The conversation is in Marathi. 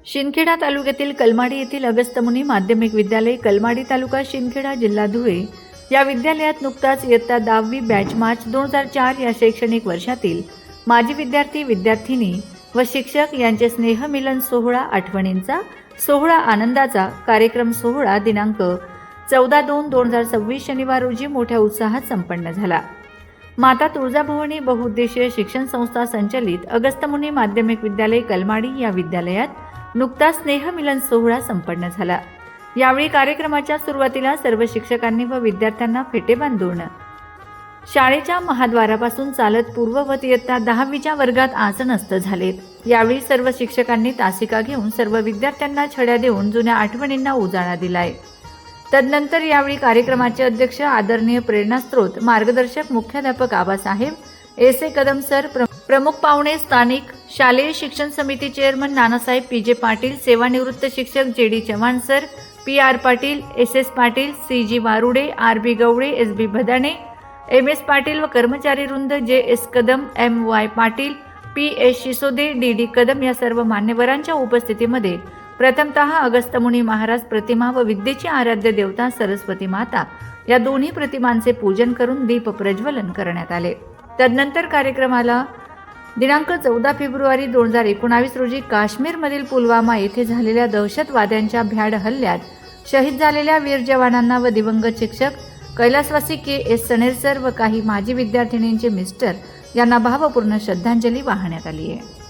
शिंदखेडा तालुक्यातील कलमाडी येथील अगस्त्यमुनी माध्यमिक विद्यालय, कलमाडी तालुका, शिंदखेडा जिल्हा धुळे या विद्यालयात नुकताच इयत्ता 10वी बॅच मार्च 2004 या शैक्षणिक वर्षातील माजी विद्यार्थी, विद्यार्थिनी व शिक्षक यांचे स्नेहमिलन सोहळा, आठवणींचा सोहळा, आनंदाचा कार्यक्रम सोहळा दिनांक 14/2/2026 शनिवार रोजी मोठ्या उत्साहात संपन्न झाला. माता तुळजाभवानी बहुउद्देशीय शिक्षण संस्था संचलित अगस्त्यमुनी माध्यमिक विद्यालय, कलमाडी या विद्यालयात नुकताच स्नेहमिलन सोहळा संपन्न झाला. यावेळी कार्यक्रमाच्या सुरुवातीला सर्व शिक्षकांनी व विद्यार्थ्यांना फेटे बांधून शाळेच्या महाद्वारापासून चालत पूर्ववत इयत्ता 10वीच्या वर्गात आसनस्थ झालेत. यावेळी सर्व शिक्षकांनी तासिका घेऊन सर्व विद्यार्थ्यांना छड्या देऊन जुन्या आठवणींना उजाळा दिलाय. तदनंतर यावेळी कार्यक्रमाचे अध्यक्ष, आदरणीय प्रेरणास्त्रोत मार्गदर्शक मुख्याध्यापक आबासाहेब एस. ए. कदम सर, प्रमुख पाहुणे स्थानिक शालेय शिक्षण समिती चेअरमन नानासाहेब पी.जे. पाटील, सेवानिवृत्त शिक्षक J D. Chavan sir, P R. Patil, S S. Patil, C G. Warude, R B. Gawale, S B. Bhadane, M S. Patil व कर्मचारी वृंद, J S. Kadam, M Y. Patil, P S. Shisode, D D. Kadam या सर्व मान्यवरांच्या उपस्थितीमध्ये प्रथमतः अगस्त्यमुनी महाराज प्रतिमा व विद्येची आराध्य देवता सरस्वती माता या दोन्ही प्रतिमांचे पूजन करून दीप प्रज्वलन करण्यात आले. तदनंतर कार्यक्रमाला दिनांक 14 फेब्रुवारी 2019 रोजी काश्मीरमधील पुलवामा येथे झालेल्या दहशतवाद्यांच्या भ्याड हल्ल्यात शहीद झालेल्या वीर जवानांना व दिवंगत शिक्षक कैलासवासी के.एस. सनेर सर व काही माजी विद्यार्थिनींचे मिस्टर यांना भावपूर्ण श्रद्धांजली वाहण्यात आली आहे.